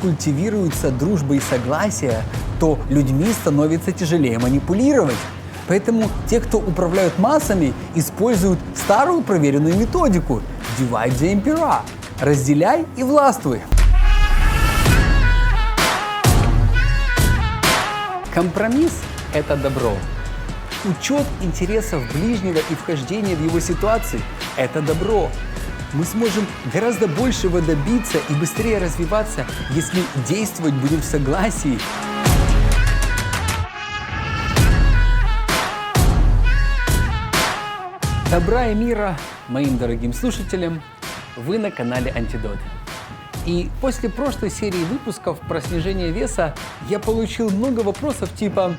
культивируется дружба и согласие, то людьми становится тяжелее манипулировать. Поэтому те, кто управляют массами, используют старую проверенную методику «divide the impera» – разделяй и властвуй. Компромисс – это добро. Учет интересов ближнего и вхождение в его ситуации – это добро. Мы сможем гораздо большего добиться и быстрее развиваться, если действовать будем в согласии. Добра и мира моим дорогим слушателям! Вы на канале Антидот. И после прошлой серии выпусков про снижение веса я получил много вопросов типа: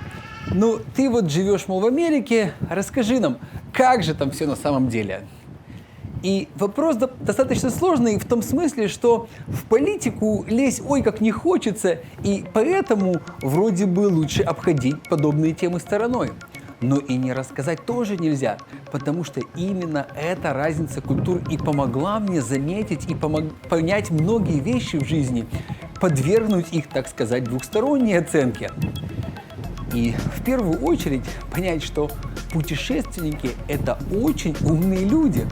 ну, ты вот живешь, мол, в Америке, расскажи нам, как же там все на самом деле? И вопрос достаточно сложный в том смысле, что в политику лезть ой как не хочется, и поэтому вроде бы лучше обходить подобные темы стороной. Но и не рассказать тоже нельзя, потому что именно эта разница культур и помогла мне заметить и понять многие вещи в жизни, подвергнуть их, так сказать, двухсторонней оценке. И в первую очередь понять, что путешественники – это очень умные люди.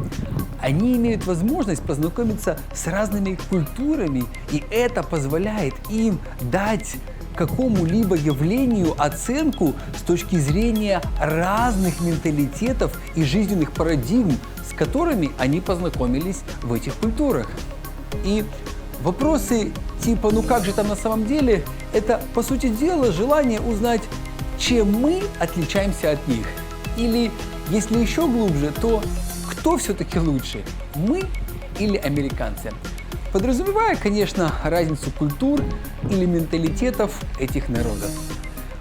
Они имеют возможность познакомиться с разными культурами, и это позволяет им дать какому-либо явлению оценку с точки зрения разных менталитетов и жизненных парадигм, с которыми они познакомились в этих культурах. И вопросы типа «ну как же там на самом деле?» – это, по сути дела, желание узнать, чем мы отличаемся от них. Или, если еще глубже, то кто все-таки лучше – мы или американцы? Подразумевая, конечно, разницу культур или менталитетов этих народов.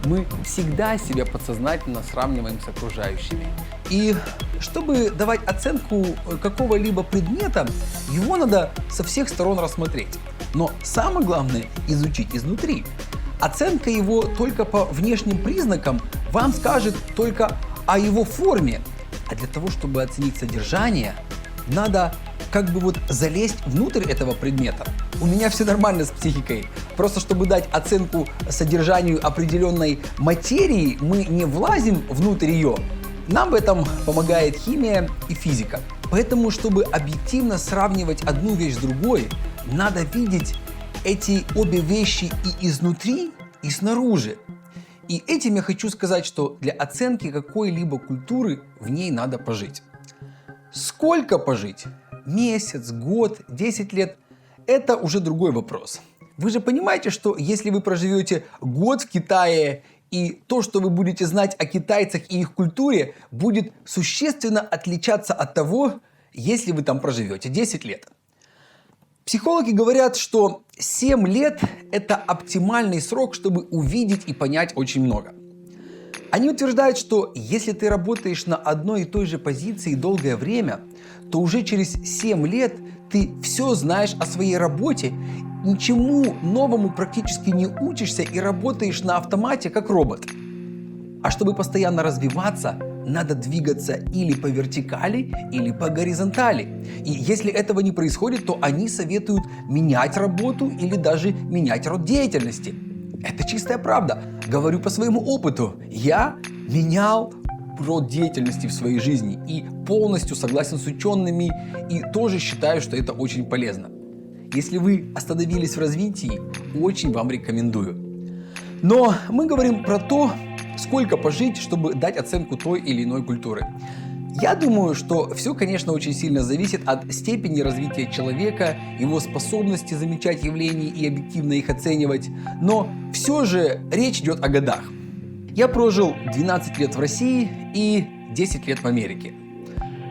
Мы всегда себя подсознательно сравниваем с окружающими. И чтобы давать оценку какого-либо предмета, его надо со всех сторон рассмотреть. Но самое главное – изучить изнутри. Оценка его только по внешним признакам вам скажет только о его форме. А для того, чтобы оценить содержание, надо как бы вот залезть внутрь этого предмета. У меня все нормально с психикой. Просто чтобы дать оценку содержанию определенной материи, мы не влазим внутрь ее. Нам в этом помогает химия и физика. Поэтому, чтобы объективно сравнивать одну вещь с другой, надо видеть эти обе вещи и изнутри, и снаружи. И этим я хочу сказать, что для оценки какой-либо культуры в ней надо пожить. Сколько пожить? Месяц, год, 10 лет – это уже другой вопрос. Вы же понимаете, что если вы проживете год в Китае, и то, что вы будете знать о китайцах и их культуре, будет существенно отличаться от того, если вы там проживете 10 лет. Психологи говорят, что 7 лет – это оптимальный срок, чтобы увидеть и понять очень много. Они утверждают, что если ты работаешь на одной и той же позиции долгое время, то уже через 7 лет ты все знаешь о своей работе, ничему новому практически не учишься и работаешь на автомате как робот. А чтобы постоянно развиваться, надо двигаться или по вертикали, или по горизонтали. И если этого не происходит, то они советуют менять работу или даже менять род деятельности. Это чистая правда. Говорю по своему опыту. Я менял род деятельности в своей жизни и полностью согласен с учеными и тоже считаю, что это очень полезно. Если вы остановились в развитии, очень вам рекомендую. Но мы говорим про то, сколько пожить, чтобы дать оценку той или иной культуры. Я думаю, что все, конечно, очень сильно зависит от степени развития человека, его способности замечать явления и объективно их оценивать, но все же речь идет о годах. Я прожил 12 лет в России и 10 лет в Америке.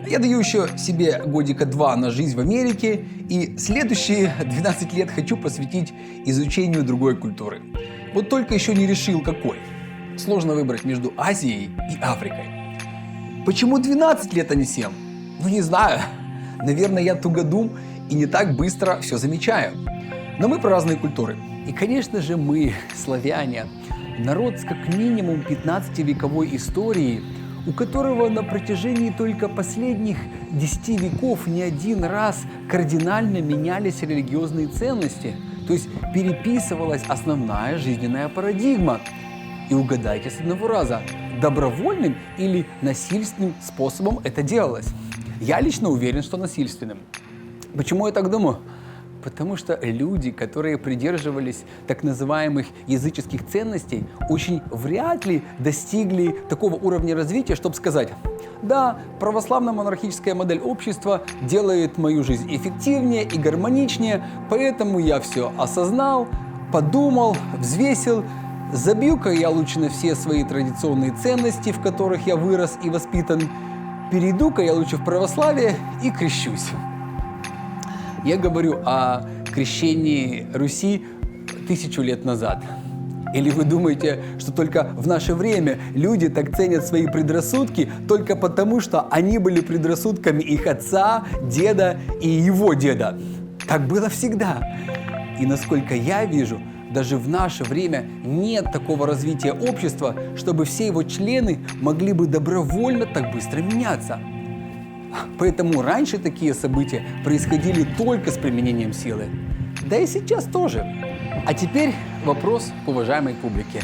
Я даю еще себе годика 2 на жизнь в Америке, и следующие 12 лет хочу посвятить изучению другой культуры. Вот только еще не решил, какой. Сложно выбрать между Азией и Африкой. Почему 12 лет, а не 7? Ну не знаю. Наверное, я тугодум и не так быстро все замечаю. Но мы про разные культуры. И, конечно же, мы, славяне, народ с как минимум 15-вековой историей, у которого на протяжении только последних 10 веков не один раз кардинально менялись религиозные ценности, То есть переписывалась основная жизненная парадигма. И угадайте с одного раза, добровольным или насильственным способом это делалось. Я лично уверен, что насильственным. Почему я так думаю? Потому что люди, которые придерживались так называемых языческих ценностей, очень вряд ли достигли такого уровня развития, чтобы сказать: да, православно-монархическая модель общества делает мою жизнь эффективнее и гармоничнее, поэтому я все осознал, подумал, взвесил, забью-ка я лучше на все свои традиционные ценности, в которых я вырос и воспитан, перейду-ка я лучше в православие и крещусь. Я говорю о крещении Руси 1000 лет назад. Или вы думаете, что только в наше время люди так ценят свои предрассудки только потому, что они были предрассудками их отца, деда и его деда? Так было всегда. И насколько я вижу, даже в наше время нет такого развития общества, чтобы все его члены могли бы добровольно так быстро меняться. Поэтому раньше такие события происходили только с применением силы. Да и сейчас тоже. А теперь вопрос к уважаемой публике.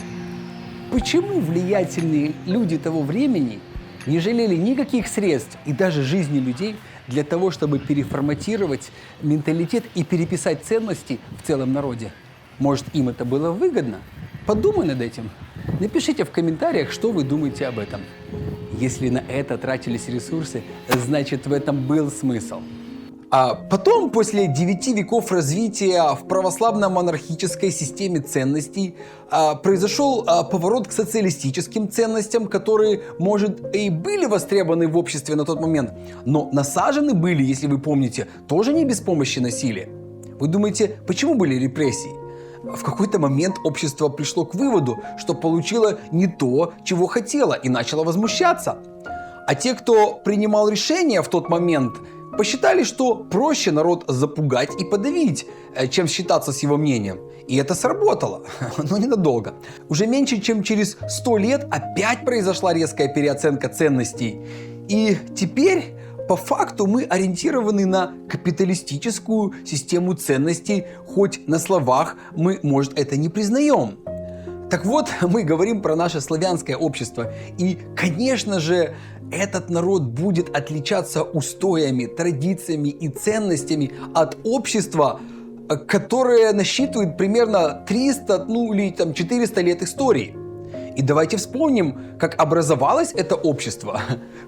Почему влиятельные люди того времени не жалели никаких средств и даже жизни людей для того, чтобы переформатировать менталитет и переписать ценности в целом народе? Может, им это было выгодно? Подумай над этим. Напишите в комментариях, что вы думаете об этом. Если на это тратились ресурсы, значит, в этом был смысл. А потом, после 9 веков развития в православно-монархической системе ценностей, произошел поворот к социалистическим ценностям, которые, может, и были востребованы в обществе на тот момент, но насажены были, если вы помните, тоже не без помощи насилия. Вы думаете, почему были репрессии? В какой-то момент общество пришло к выводу, что получило не то, чего хотело, и начало возмущаться. А те, кто принимал решения в тот момент, посчитали, что проще народ запугать и подавить, чем считаться с его мнением. И это сработало, но ненадолго. Уже меньше, чем через 100 лет опять произошла резкая переоценка ценностей. И теперь, по факту, мы ориентированы на капиталистическую систему ценностей, хоть на словах мы, может, это не признаем. Так вот, мы говорим про наше славянское общество. И, конечно же, этот народ будет отличаться устоями, традициями и ценностями от общества, которое насчитывает примерно 300, или 400 лет истории. И давайте вспомним, как образовалось это общество.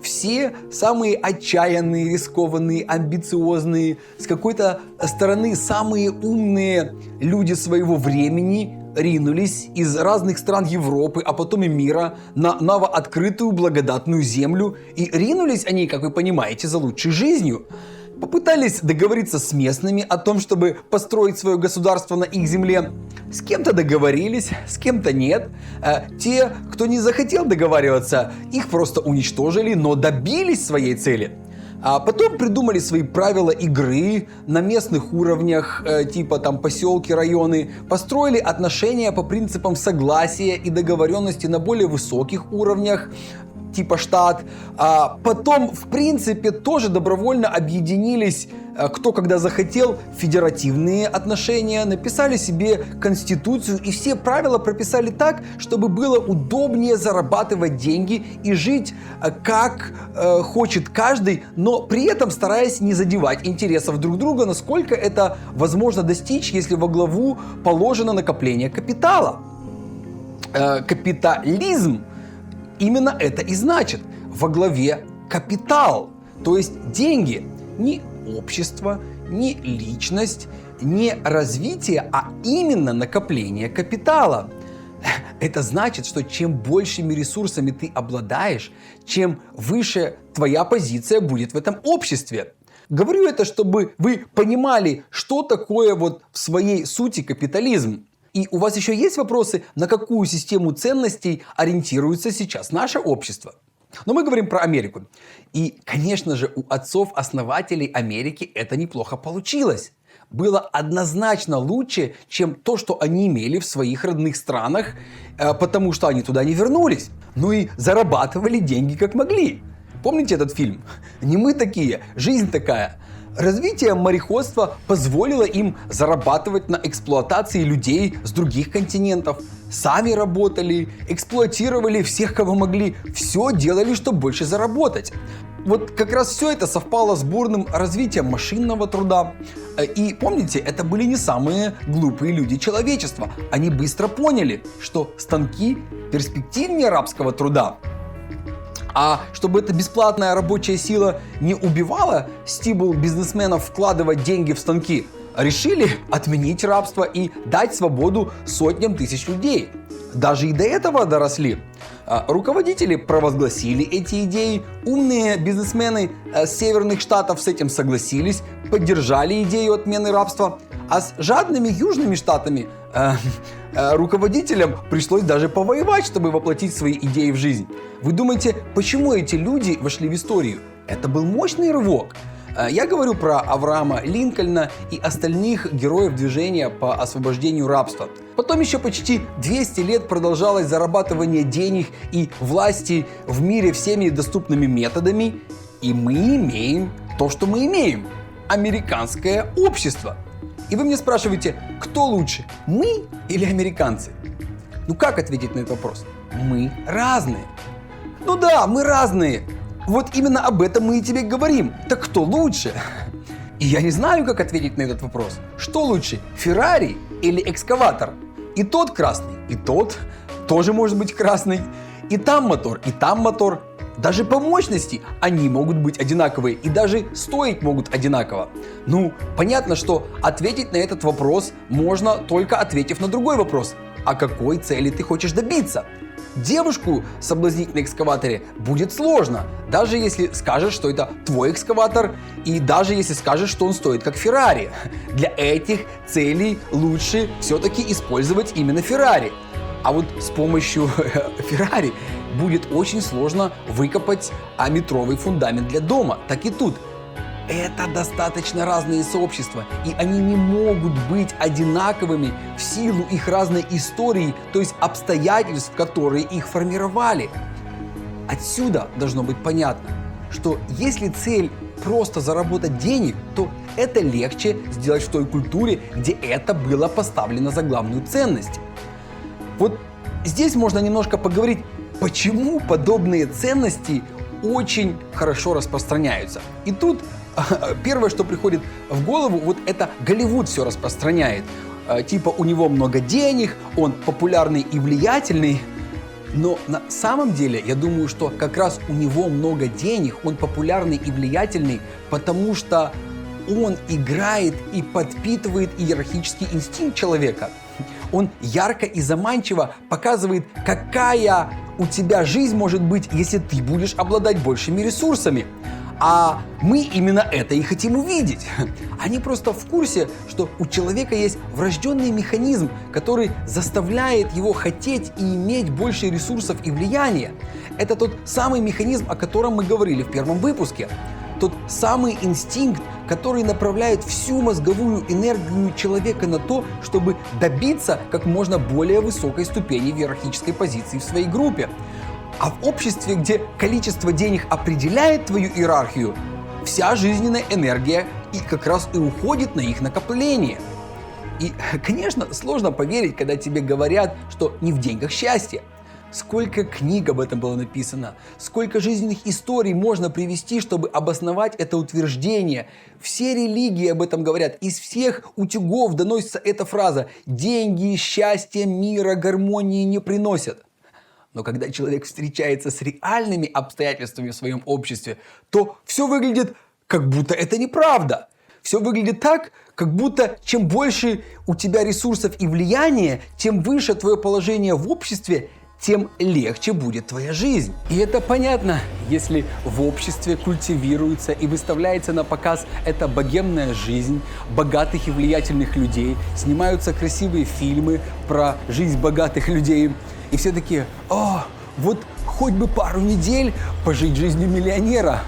Все самые отчаянные, рискованные, амбициозные, с какой-то стороны самые умные люди своего времени ринулись из разных стран Европы, а потом и мира, на новооткрытую благодатную землю. И ринулись они, как вы понимаете, за лучшей жизнью. Попытались договориться с местными о том, чтобы построить свое государство на их земле. С кем-то договорились, с кем-то нет. Те, кто не захотел договариваться, их просто уничтожили, но добились своей цели. А потом придумали свои правила игры на местных уровнях, типа поселки, районы, построили отношения по принципам согласия и договоренности на более высоких уровнях, типа штат. А потом, в принципе, тоже добровольно объединились, кто когда захотел, федеративные отношения, написали себе конституцию и все правила прописали так, чтобы было удобнее зарабатывать деньги и жить как хочет каждый, но при этом стараясь не задевать интересов друг друга, насколько это возможно достичь, если во главу положено накопление капитала. Капитализм именно это и значит. Во главе капитал, то есть деньги. Не общество, не личность, не развитие, а именно накопление капитала. Это значит, что чем большими ресурсами ты обладаешь, чем выше твоя позиция будет в этом обществе. Говорю это, чтобы вы понимали, что такое в своей сути капитализм. И у вас еще есть вопросы, на какую систему ценностей ориентируется сейчас наше общество? Но мы говорим про Америку. И, конечно же, у отцов-основателей Америки это неплохо получилось. Было однозначно лучше, чем то, что они имели в своих родных странах, потому что они туда не вернулись. Ну и зарабатывали деньги как могли. Помните этот фильм? Не мы такие, жизнь такая. Развитие мореходства позволило им зарабатывать на эксплуатации людей с других континентов. Сами работали, эксплуатировали всех, кого могли, все делали, чтобы больше заработать. Вот как раз все это совпало с бурным развитием машинного труда. И помните, это были не самые глупые люди человечества. Они быстро поняли, что станки перспективнее рабского труда. А чтобы эта бесплатная рабочая сила не убивала стимул бизнесменов вкладывать деньги в станки, решили отменить рабство и дать свободу сотням тысяч людей. Даже и до этого доросли. Руководители провозгласили эти идеи, умные бизнесмены с северных штатов с этим согласились, поддержали идею отмены рабства, а с жадными южными штатами руководителям пришлось даже повоевать, чтобы воплотить свои идеи в жизнь. Вы думаете, почему эти люди вошли в историю? Это был мощный рывок. Я говорю про Авраама Линкольна и остальных героев движения по освобождению рабства. Потом еще почти 200 лет продолжалось зарабатывание денег и власти в мире всеми доступными методами. И мы имеем то, что мы имеем. Американское общество. И вы мне спрашиваете, кто лучше, мы или американцы? Ну как ответить на этот вопрос? Мы разные. Ну да, мы разные. Вот именно об этом мы и тебе говорим. Так кто лучше? И я не знаю, как ответить на этот вопрос. Что лучше, Феррари или экскаватор? И тот красный, и тот тоже может быть красный. И там мотор, и там мотор. Даже по мощности они могут быть одинаковые и даже стоить могут одинаково. Ну, понятно, что ответить на этот вопрос можно, только ответив на другой вопрос. А какой цели ты хочешь добиться? Девушку соблазнить на экскаваторе будет сложно, даже если скажешь, что это твой экскаватор, и даже если скажешь, что он стоит как Феррари. Для этих целей лучше все-таки использовать именно Феррари. А вот с помощью Феррари будет очень сложно выкопать метровый фундамент для дома. Так и тут. Это достаточно разные сообщества, и они не могут быть одинаковыми в силу их разной истории, то есть обстоятельств, которые их формировали. Отсюда должно быть понятно, что если цель просто заработать денег, то это легче сделать в той культуре, где это было поставлено за главную ценность. Вот здесь можно немножко поговорить, почему подобные ценности очень хорошо распространяются. И тут первое, что приходит в голову, вот это Голливуд все распространяет. Типа у него много денег, он популярный и влиятельный. Но на самом деле, я думаю, что как раз у него много денег, он популярный и влиятельный, потому что он играет и подпитывает иерархический инстинкт человека. Он ярко и заманчиво показывает, какая у тебя жизнь может быть, если ты будешь обладать большими ресурсами. А мы именно это и хотим увидеть. Они просто в курсе, что у человека есть врожденный механизм, который заставляет его хотеть и иметь больше ресурсов и влияния. Это тот самый механизм, о котором мы говорили в первом выпуске. Тот самый инстинкт, который направляет всю мозговую энергию человека на то, чтобы добиться как можно более высокой ступени в иерархической позиции в своей группе. А в обществе, где количество денег определяет твою иерархию, вся жизненная энергия и как раз и уходит на их накопление. И, конечно, сложно поверить, когда тебе говорят, что не в деньгах счастье. Сколько книг об этом было написано, сколько жизненных историй можно привести, чтобы обосновать это утверждение. Все религии об этом говорят, из всех утюгов доносится эта фраза: «Деньги, счастья, мира, гармонии не приносят». Но когда человек встречается с реальными обстоятельствами в своем обществе, то все выглядит, как будто это неправда. Все выглядит так, как будто чем больше у тебя ресурсов и влияния, тем выше твое положение в обществе, тем легче будет твоя жизнь. И это понятно, если в обществе культивируется и выставляется на показ эта богемная жизнь богатых и влиятельных людей, снимаются красивые фильмы про жизнь богатых людей, и все такие: «О, вот хоть бы пару недель пожить жизнью миллионера».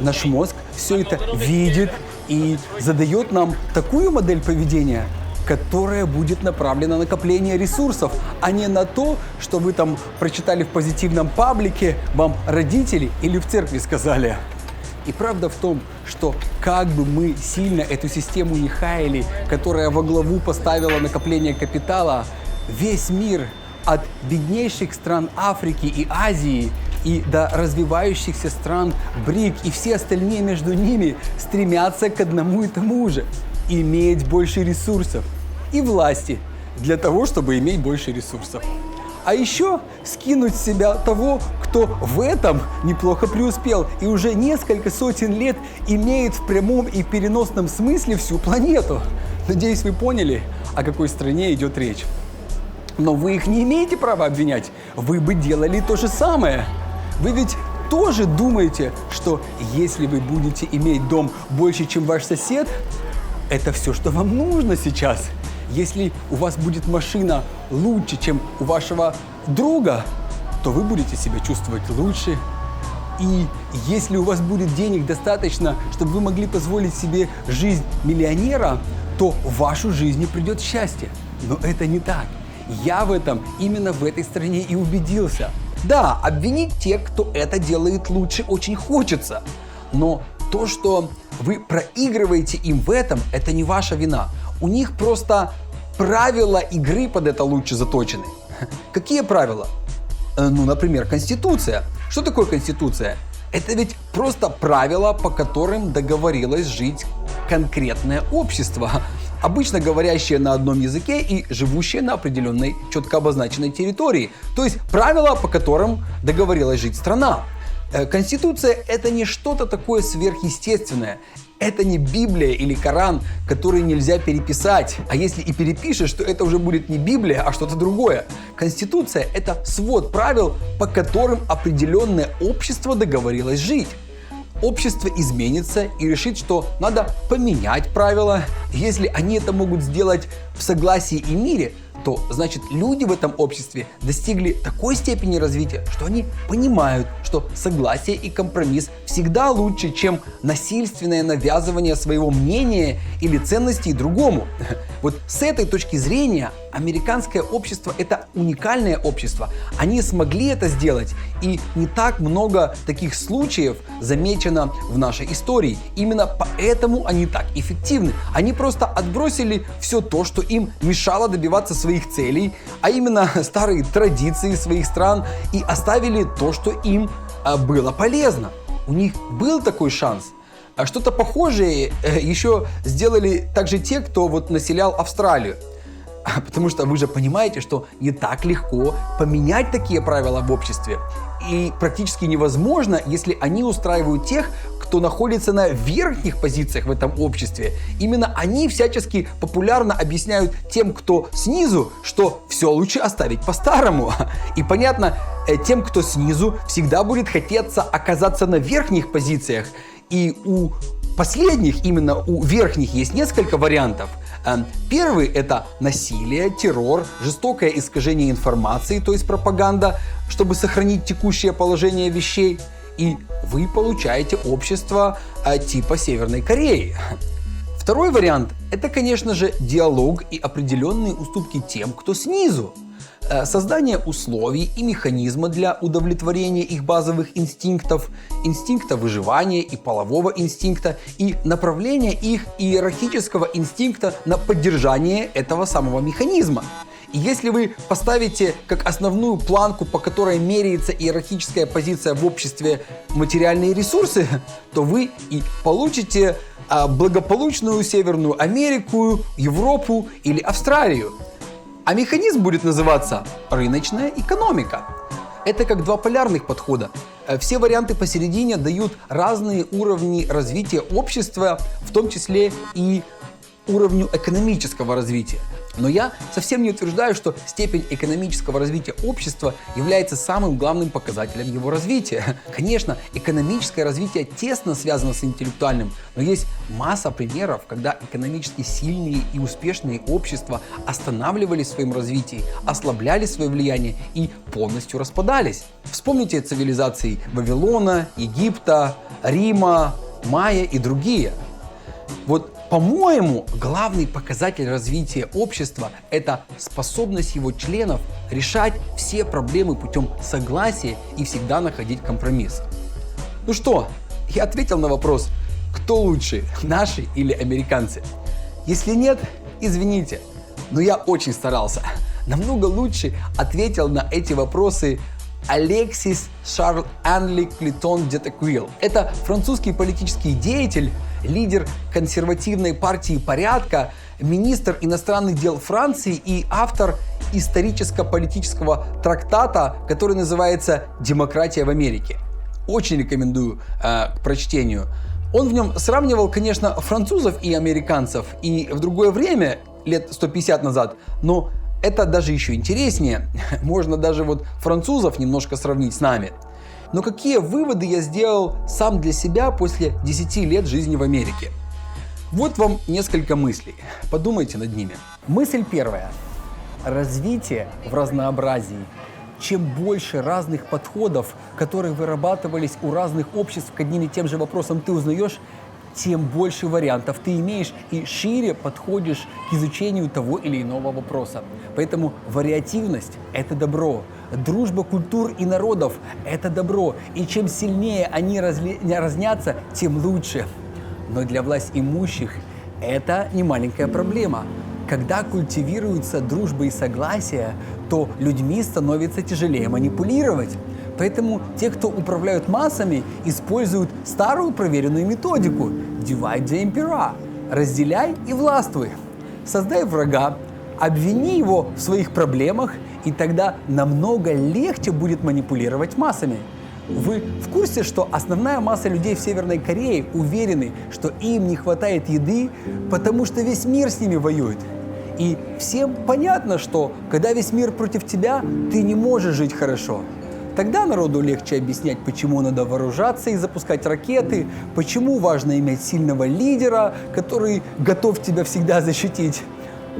Наш мозг все это видит и задает нам такую модель поведения, которая будет направлена на накопление ресурсов, а не на то, что вы там прочитали в позитивном паблике, вам родители или в церкви сказали. И правда в том, что как бы мы сильно эту систему не хаяли, которая во главу поставила накопление капитала, весь мир от беднейших стран Африки и Азии и до развивающихся стран БРИК и все остальные между ними стремятся к одному и тому же – иметь больше ресурсов и власти для того, чтобы иметь больше ресурсов. А еще скинуть с себя того, кто в этом неплохо преуспел и уже несколько сотен лет имеет в прямом и переносном смысле всю планету. Надеюсь, вы поняли, о какой стране идет речь. Но вы их не имеете права обвинять. Вы бы делали то же самое. Вы ведь тоже думаете, что если вы будете иметь дом больше, чем ваш сосед, это все, что вам нужно сейчас. Если у вас будет машина лучше, чем у вашего друга, то вы будете себя чувствовать лучше. И если у вас будет денег достаточно, чтобы вы могли позволить себе жизнь миллионера, то в вашу жизнь придет счастье. Но это не так. Я в этом именно в этой стране и убедился. Да, обвинить тех, кто это делает лучше, очень хочется. Но то, что вы проигрываете им в этом, это не ваша вина. У них просто правила игры под это лучше заточены. Какие правила? Ну, например, Конституция. Что такое Конституция? Это ведь просто правила, по которым договорилось жить конкретное общество, обычно говорящее на одном языке и живущее на определенной четко обозначенной территории. То есть правила, по которым договорилась жить страна. Конституция – это не что-то такое сверхъестественное. Это не Библия или Коран, который нельзя переписать. А если и перепишешь, то это уже будет не Библия, а что-то другое. Конституция – это свод правил, по которым определенное общество договорилось жить. Общество изменится и решит, что надо поменять правила. Если они это могут сделать в согласии и мире, то значит люди в этом обществе достигли такой степени развития, что они понимают, что согласие и компромисс всегда лучше, чем насильственное навязывание своего мнения или ценностей другому. Вот с этой точки зрения американское общество – это уникальное общество. Они смогли это сделать, и не так много таких случаев замечено в нашей истории. Именно поэтому они так эффективны. Они просто отбросили все то, что им мешало добиваться своих целей, а именно старые традиции своих стран, и оставили то, что им было полезно. У них был такой шанс. А что-то похожее еще сделали также те, кто вот населял Австралию. Потому что вы же понимаете, что не так легко поменять такие правила в обществе. И практически невозможно, если они устраивают тех, кто находится на верхних позициях в этом обществе. Именно они всячески популярно объясняют тем, кто снизу, что все лучше оставить по-старому. И понятно, тем, кто снизу, всегда будет хотеться оказаться на верхних позициях. И у последних, именно у верхних, есть несколько вариантов. Первый – это насилие, террор, жестокое искажение информации, то есть пропаганда, чтобы сохранить текущее положение вещей. И вы получаете общество типа Северной Кореи. Второй вариант – это, конечно же, диалог и определенные уступки тем, кто снизу. Создание условий и механизма для удовлетворения их базовых инстинктов, инстинкта выживания и полового инстинкта, и направление их иерархического инстинкта на поддержание этого самого механизма. И если вы поставите как основную планку, по которой меряется иерархическая позиция в обществе, материальные ресурсы, то вы и получите благополучную Северную Америку, Европу или Австралию. А механизм будет называться рыночная экономика. Это как два полярных подхода. Все варианты посередине дают разные уровни развития общества, в том числе и уровню экономического развития. Но я совсем не утверждаю, что степень экономического развития общества является самым главным показателем его развития. Конечно, экономическое развитие тесно связано с интеллектуальным, но есть масса примеров, когда экономически сильные и успешные общества останавливались в своем развитии, ослабляли свое влияние и полностью распадались. Вспомните цивилизации Вавилона, Египта, Рима, Майя и другие. Вот, по-моему, главный показатель развития общества – это способность его членов решать все проблемы путем согласия и всегда находить компромисс. Ну что, я ответил на вопрос, кто лучше, наши или американцы. Если нет, извините, но я очень старался. Намного лучше ответил на эти вопросы Алексис Шарль Анли Клитон де Токвилл. Это французский политический деятель, лидер консервативной партии «Порядка», министр иностранных дел Франции и автор историческо-политического трактата, который называется «Демократия в Америке». Очень рекомендую к прочтению. Он в нем сравнивал, конечно, французов и американцев и в другое время, лет 150 назад, но это даже еще интереснее. Можно даже вот французов немножко сравнить с нами. Но какие выводы я сделал сам для себя после 10 лет жизни в Америке? Вот вам несколько мыслей. Подумайте над ними. Мысль первая. Развитие в разнообразии. Чем больше разных подходов, которые вырабатывались у разных обществ к одним и тем же вопросам ты узнаешь, тем больше вариантов ты имеешь и шире подходишь к изучению того или иного вопроса. Поэтому вариативность – это добро. Дружба культур и народов – это добро. И чем сильнее они разнятся, тем лучше. Но для власть имущих это не маленькая проблема. Когда культивируется дружба и согласие, то людьми становится тяжелее манипулировать. Поэтому те, кто управляют массами, используют старую проверенную методику «divide the emperor» – разделяй и властвуй. Создай врага, обвини его в своих проблемах, и тогда намного легче будет манипулировать массами. Вы в курсе, что основная масса людей в Северной Корее уверены, что им не хватает еды, потому что весь мир с ними воюет? И всем понятно, что когда весь мир против тебя, ты не можешь жить хорошо. Тогда народу легче объяснять, почему надо вооружаться и запускать ракеты, почему важно иметь сильного лидера, который готов тебя всегда защитить.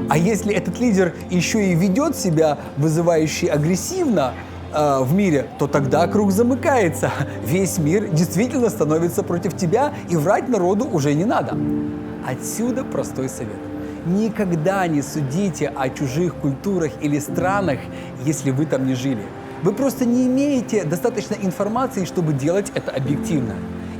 А если этот лидер еще и ведет себя вызывающе агрессивно в мире, то тогда круг замыкается. Весь мир действительно становится против тебя, и врать народу уже не надо. Отсюда простой совет. Никогда не судите о чужих культурах или странах, если вы там не жили. Вы просто не имеете достаточно информации, чтобы делать это объективно.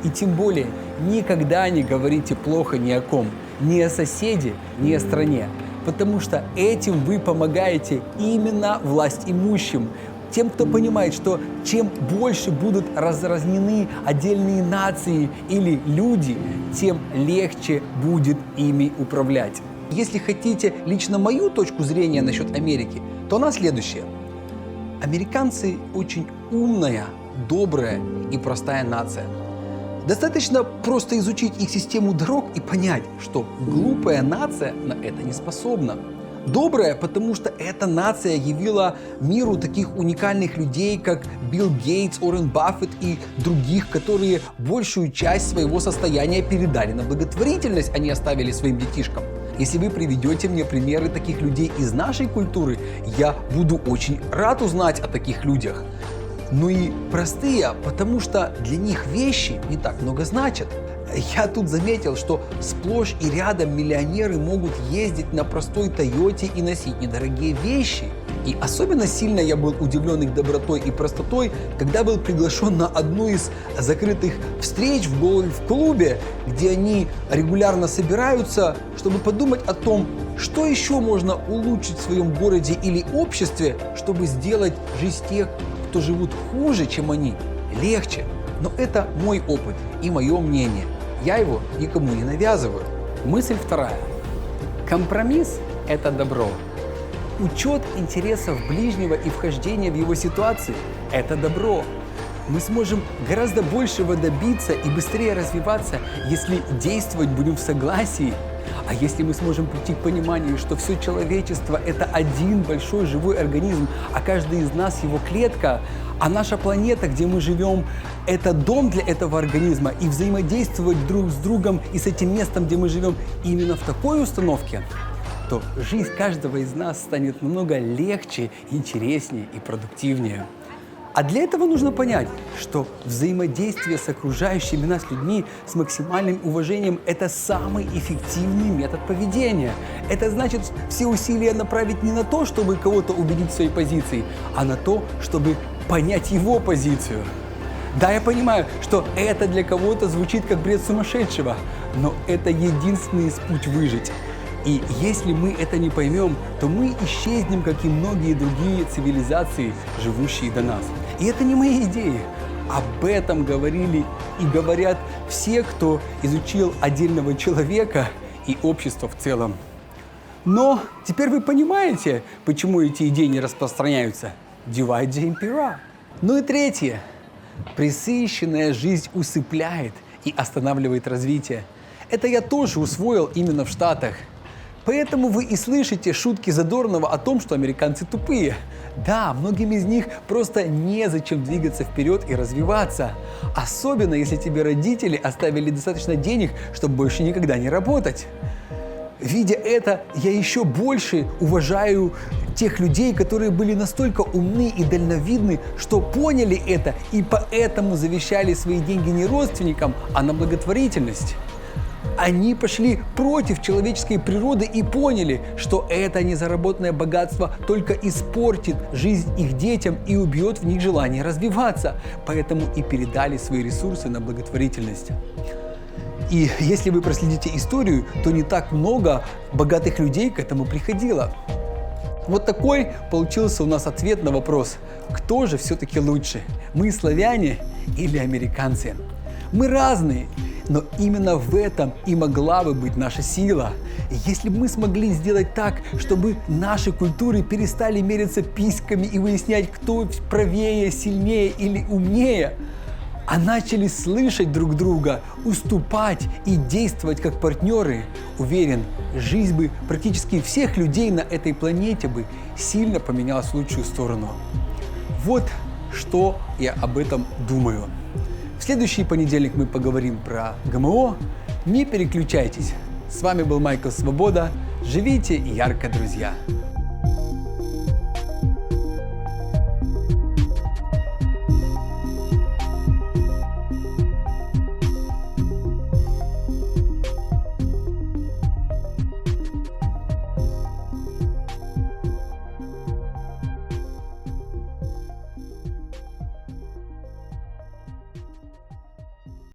И тем более никогда не говорите плохо ни о ком, ни о соседе, ни о стране. Потому что этим вы помогаете именно властимущим. Тем, кто понимает, что чем больше будут разнены отдельные нации или люди, тем легче будет ими управлять. Если хотите лично мою точку зрения насчет Америки, то она следующая. Американцы очень умная, добрая и простая нация. Достаточно просто изучить их систему дорог и понять, что глупая нация на это не способна. Добрая, потому что эта нация явила миру таких уникальных людей, как Билл Гейтс, Уоррен Баффет и других, которые большую часть своего состояния передали на благотворительность, а не оставили своим детишкам. Если вы приведете мне примеры таких людей из нашей культуры, я буду очень рад узнать о таких людях. Ну и простые, потому что для них вещи не так много значат. Я тут заметил, что сплошь и рядом миллионеры могут ездить на простой Тойоте и носить недорогие вещи. И особенно сильно я был удивлен их добротой и простотой, когда был приглашен на одну из закрытых встреч в гольф-клубе, где они регулярно собираются, чтобы подумать о том, что еще можно улучшить в своем городе или обществе, чтобы сделать жизнь тех, кто живут хуже, чем они, легче. Но это мой опыт и мое мнение. Я его никому не навязываю. Мысль вторая. Компромисс – это добро. Учет интересов ближнего и вхождение в его ситуации – это добро. Мы сможем гораздо большего добиться и быстрее развиваться, если действовать будем в согласии. А если мы сможем прийти к пониманию, что все человечество – это один большой живой организм, а каждый из нас – его клетка, а наша планета, где мы живем, это дом для этого организма, и взаимодействовать друг с другом и с этим местом, где мы живем, именно в такой установке, то жизнь каждого из нас станет намного легче, интереснее и продуктивнее. А для этого нужно понять, что взаимодействие с окружающими нас людьми с максимальным уважением – это самый эффективный метод поведения. Это значит все усилия направить не на то, чтобы кого-то убедить в своей позиции, а на то, чтобы понять его позицию. Да, я понимаю, что это для кого-то звучит как бред сумасшедшего, но это единственный путь выжить. И если мы это не поймем, то мы исчезнем, как и многие другие цивилизации, живущие до нас. И это не мои идеи. Об этом говорили и говорят все, кто изучил отдельного человека и общество в целом. Но теперь вы понимаете, почему эти идеи не распространяются. Divide the Emperor. Ну и третье. Пресыщенная жизнь усыпляет и останавливает развитие. Это я тоже усвоил именно в Штатах. Поэтому вы и слышите шутки Задорнова о том, что американцы тупые. Да, многим из них просто незачем двигаться вперед и развиваться. Особенно, если тебе родители оставили достаточно денег, чтобы больше никогда не работать. Видя это, я еще больше уважаю тех людей, которые были настолько умны и дальновидны, что поняли это и поэтому завещали свои деньги не родственникам, а на благотворительность. Они пошли против человеческой природы и поняли, что это незаработанное богатство только испортит жизнь их детям и убьет в них желание развиваться. Поэтому и передали свои ресурсы на благотворительность. И если вы проследите историю, то не так много богатых людей к этому приходило. Вот такой получился у нас ответ на вопрос, кто же все-таки лучше, мы славяне или американцы? Мы разные. Но именно в этом и могла бы быть наша сила. Если бы мы смогли сделать так, чтобы наши культуры перестали мериться письками и выяснять, кто правее, сильнее или умнее, а начали слышать друг друга, уступать и действовать как партнеры, уверен, жизнь бы практически всех людей на этой планете бы сильно поменялась в лучшую сторону. Вот что я об этом думаю. В следующий понедельник мы поговорим про ГМО. Не переключайтесь. С вами был Майкл Свобода. Живите ярко, друзья!